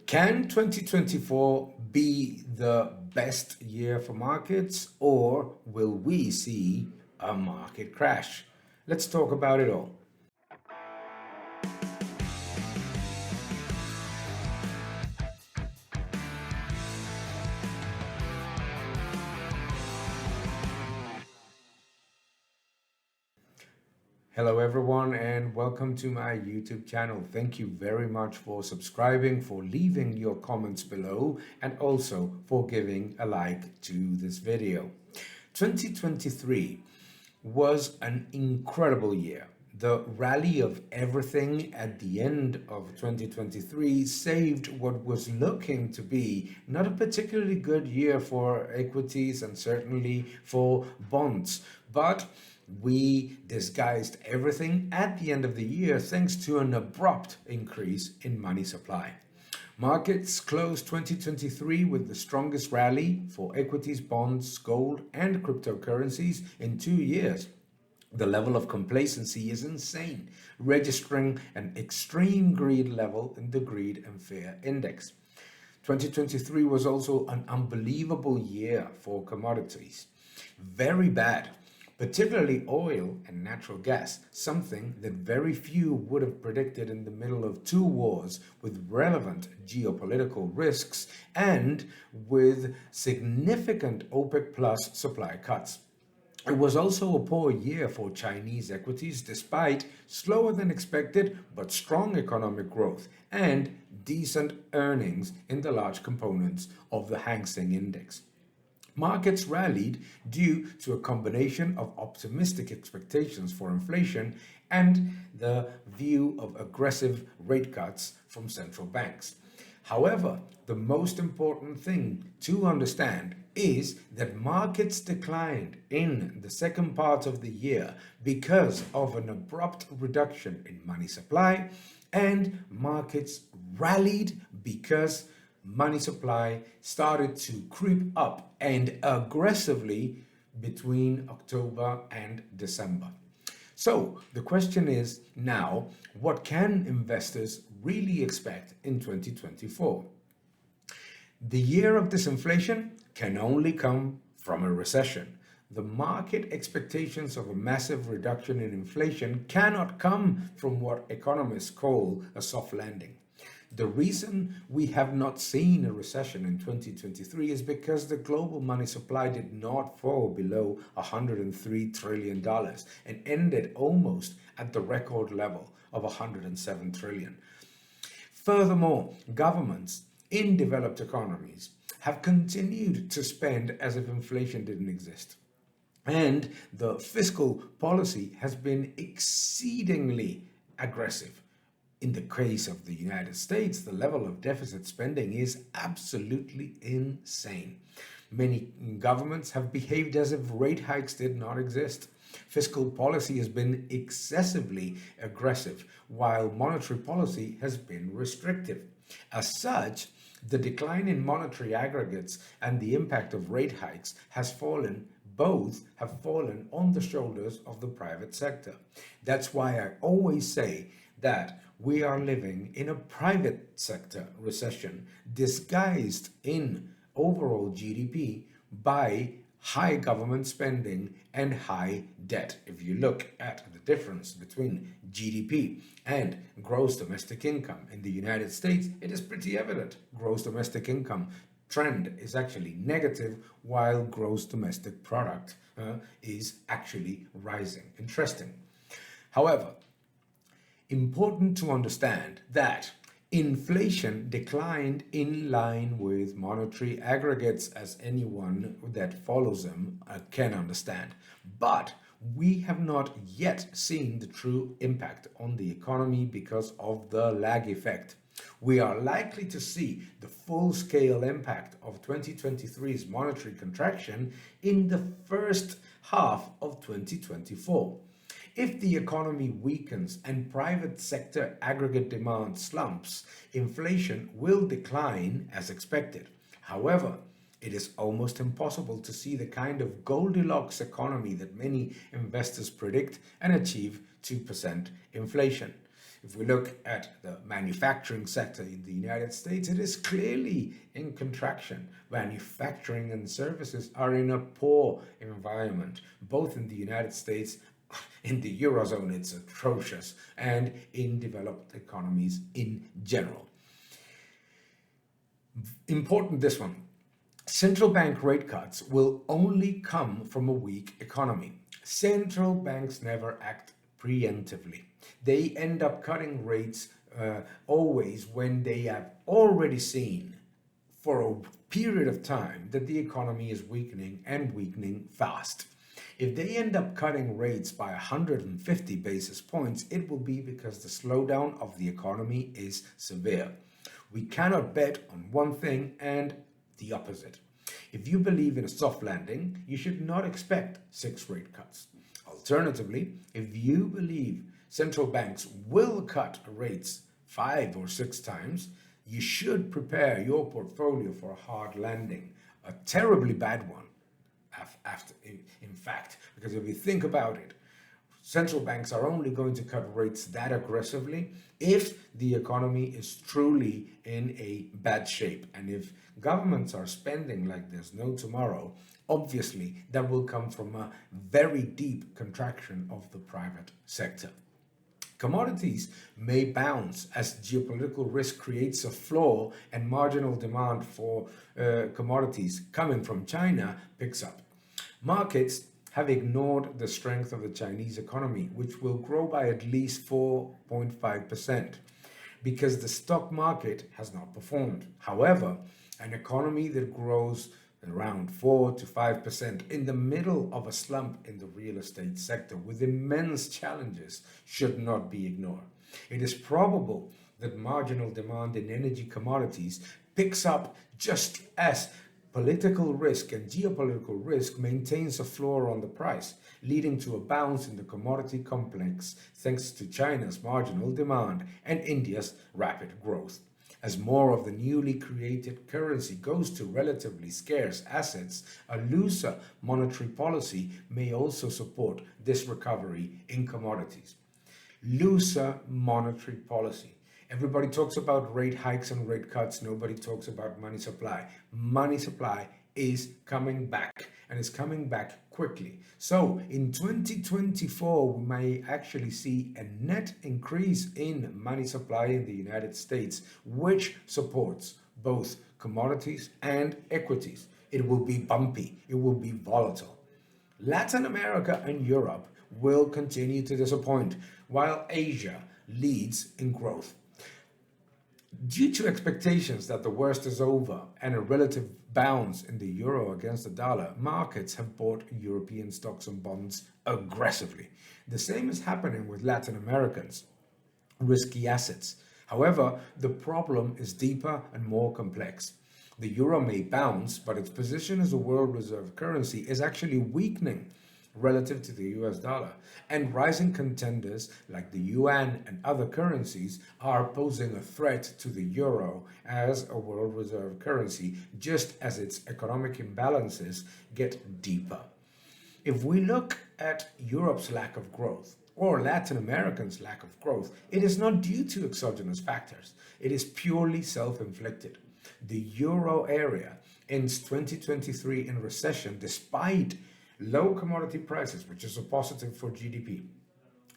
Can 2024 be the best year for markets, or will we see a market crash? Let's talk about it all. Hello, everyone, and welcome to my YouTube channel. Thank you very much for subscribing, for leaving your comments below, and also for giving a like to this video. 2023 was an incredible year. The rally of everything at the end of 2023 saved what was looking to be not a particularly good year for equities and certainly for bonds. But we disguised everything at the end of the year thanks to an abrupt increase in money supply. Markets closed 2023 with the strongest rally for equities, bonds, gold, and cryptocurrencies in 2 years. The level of complacency is insane, registering an extreme greed level in the Greed and Fear Index. 2023 was also an unbelievable year for commodities. Very bad, particularly oil and natural gas, something that very few would have predicted in the middle of two wars with relevant geopolitical risks and with significant OPEC plus supply cuts. It was also a poor year for Chinese equities despite slower than expected but strong economic growth and decent earnings in the large components of the Hang Seng Index. Markets rallied due to a combination of optimistic expectations for inflation and the view of aggressive rate cuts from central banks. However, the most important thing to understand is that markets declined in the second part of the year because of an abrupt reduction in money supply, and markets rallied because money supply started to creep up and aggressively between October and December. So the question is now, what can investors really expect in 2024? The year of disinflation can only come from a recession. The market expectations of a massive reduction in inflation cannot come from what economists call a soft landing. The reason we have not seen a recession in 2023 is because the global money supply did not fall below $103 trillion and ended almost at the record level of $107 trillion. Furthermore, governments in developed economies have continued to spend as if inflation didn't exist. And the fiscal policy has been exceedingly aggressive. In the case of the United States, the level of deficit spending is absolutely insane. Many governments have behaved as if rate hikes did not exist. Fiscal policy has been excessively aggressive, while monetary policy has been restrictive. As such, the decline in monetary aggregates and the impact of rate hikes both have fallen on the shoulders of the private sector. That's why I always say that we are living in a private sector recession disguised in overall GDP by high government spending and high debt. If you look at the difference between GDP and gross domestic income in the United States, it is pretty evident. Gross domestic income trend is actually negative, while gross domestic product is actually rising. Interesting. However, important to understand that inflation declined in line with monetary aggregates, as anyone that follows them can understand. But we have not yet seen the true impact on the economy because of the lag effect. We are likely to see the full-scale impact of 2023's monetary contraction in the first half of 2024. If the economy weakens and private sector aggregate demand slumps, inflation will decline as expected. However, it is almost impossible to see the kind of Goldilocks economy that many investors predict and achieve 2% inflation. If we look at the manufacturing sector in the United States, it is clearly in contraction. Manufacturing and services are in a poor environment, both in the United States, in the Eurozone, it's atrocious, and in developed economies in general. Important this one. Central bank rate cuts will only come from a weak economy. Central banks never act preemptively. They end up cutting rates always when they have already seen for a period of time that the economy is weakening and weakening fast. If they end up cutting rates by 150 basis points, it will be because the slowdown of the economy is severe. We cannot bet on one thing and the opposite. If you believe in a soft landing, you should not expect 6 rate cuts. Alternatively, if you believe central banks will cut rates 5 or 6 times, you should prepare your portfolio for a hard landing, a terribly bad one, in fact, because if you think about it, central banks are only going to cut rates that aggressively if the economy is truly in a bad shape. And if governments are spending like there's no tomorrow, obviously that will come from a very deep contraction of the private sector. Commodities may bounce as geopolitical risk creates a floor and marginal demand for commodities coming from China picks up. Markets have ignored the strength of the Chinese economy, which will grow by at least 4.5%, because the stock market has not performed. However, an economy that grows around 4 to 5% in the middle of a slump in the real estate sector with immense challenges should not be ignored. It is probable that marginal demand in energy commodities picks up just as political risk and geopolitical risk maintains a floor on the price, leading to a bounce in the commodity complex thanks to China's marginal demand and India's rapid growth. As more of the newly created currency goes to relatively scarce assets, a looser monetary policy may also support this recovery in commodities. Looser monetary policy. Everybody talks about rate hikes and rate cuts. Nobody talks about money supply. Money supply is coming back, and it's coming back quickly. So in 2024, we may actually see a net increase in money supply in the United States, which supports both commodities and equities. It will be bumpy. It will be volatile. Latin America and Europe will continue to disappoint, while Asia leads in growth. Due to expectations that the worst is over and a relative bounce in the euro against the dollar, markets have bought European stocks and bonds aggressively. The same is happening with Latin Americans' risky assets. However, the problem is deeper and more complex. The euro may bounce, but its position as a world reserve currency is actually weakening relative to the US dollar, and rising contenders like the yuan and other currencies are posing a threat to the euro as a world reserve currency, just as its economic imbalances get deeper. If we look at Europe's lack of growth or Latin Americans' lack of growth, it is not due to exogenous factors. It is purely self-inflicted. The euro area ends 2023 in recession despite low commodity prices, which is a positive for GDP,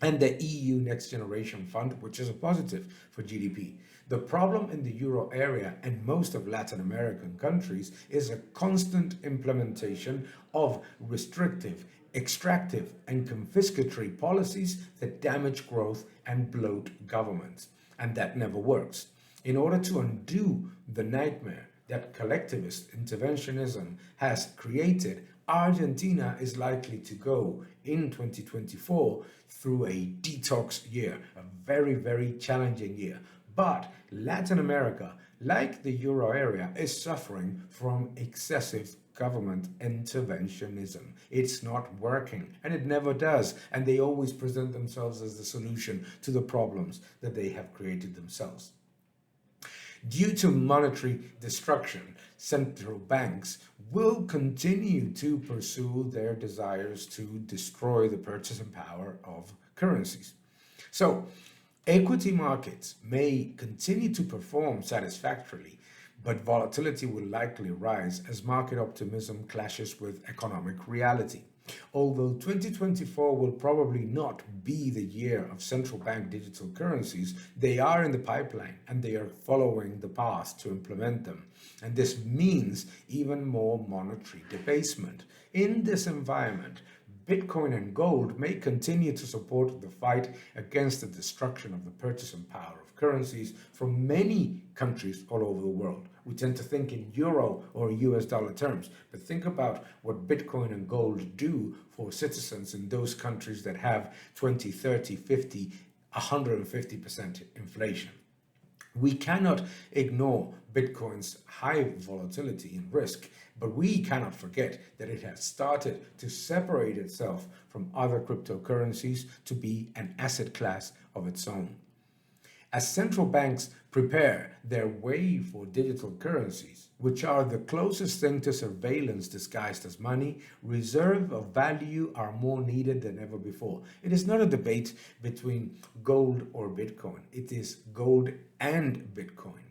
and the EU Next Generation Fund, which is a positive for GDP. The problem in the euro area and most of Latin American countries is a constant implementation of restrictive, extractive, and confiscatory policies that damage growth and bloat governments, and that never works. In order to undo the nightmare that collectivist interventionism has created, Argentina is likely to go in 2024 through a detox year, a very, very challenging year. But Latin America, like the euro area, is suffering from excessive government interventionism. It's not working, and it never does. And they always present themselves as the solution to the problems that they have created themselves. Due to monetary destruction, central banks will continue to pursue their desires to destroy the purchasing power of currencies. So, Equity markets may continue to perform satisfactorily, but volatility will likely rise as market optimism clashes with economic reality. Although 2024 will probably not be the year of central bank digital currencies, they are in the pipeline and they are following the path to implement them. And this means even more monetary debasement. In this environment, Bitcoin and gold may continue to support the fight against the destruction of the purchasing power of currencies from many countries all over the world. We tend to think in euro or US dollar terms, but think about what Bitcoin and gold do for citizens in those countries that have 20, 30, 50, 150% inflation. We cannot ignore Bitcoin's high volatility and risk, but we cannot forget that it has started to separate itself from other cryptocurrencies to be an asset class of its own. As central banks prepare their way for digital currencies, which are the closest thing to surveillance disguised as money, reserve of value are more needed than ever before. It is not a debate between gold or Bitcoin. It is gold and Bitcoin.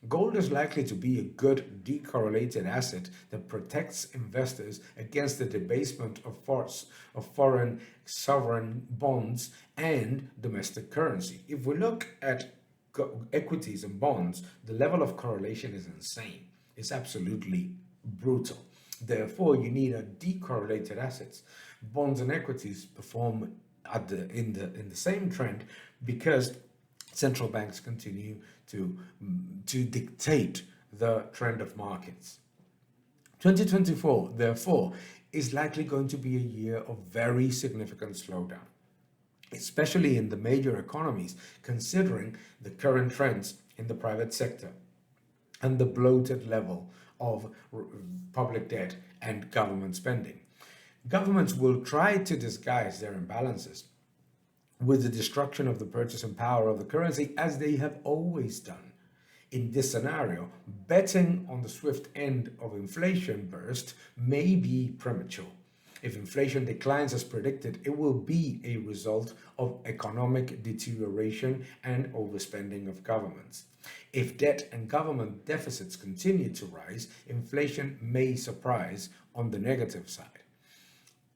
Gold is likely to be a good decorrelated asset that protects investors against the debasement of foreign sovereign bonds and domestic currency. If we look at equities and bonds, the level of correlation is insane. It's absolutely brutal. Therefore, you need a decorrelated assets. Bonds and equities perform in the same trend because central banks continue to dictate the trend of markets. 2024, therefore, is likely going to be a year of very significant slowdown, especially in the major economies, considering the current trends in the private sector and the bloated level of public debt and government spending. Governments will try to disguise their imbalances with the destruction of the purchasing power of the currency, as they have always done. In this scenario, betting on the swift end of inflation burst may be premature. If inflation declines as predicted, it will be a result of economic deterioration and overspending of governments. If debt and government deficits continue to rise, inflation may surprise on the negative side.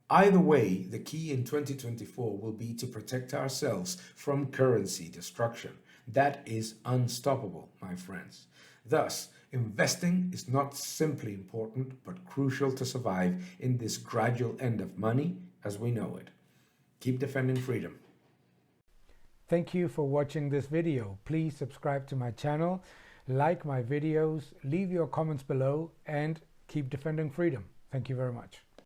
Either way, the key in 2024 will be to protect ourselves from currency destruction. That is unstoppable, my friends. Thus, investing is not simply important, but crucial to survive in this gradual end of money as we know it. Keep defending freedom. Thank you for watching this video. Please subscribe to my channel, like my videos, leave your comments below, and keep defending freedom. Thank you very much.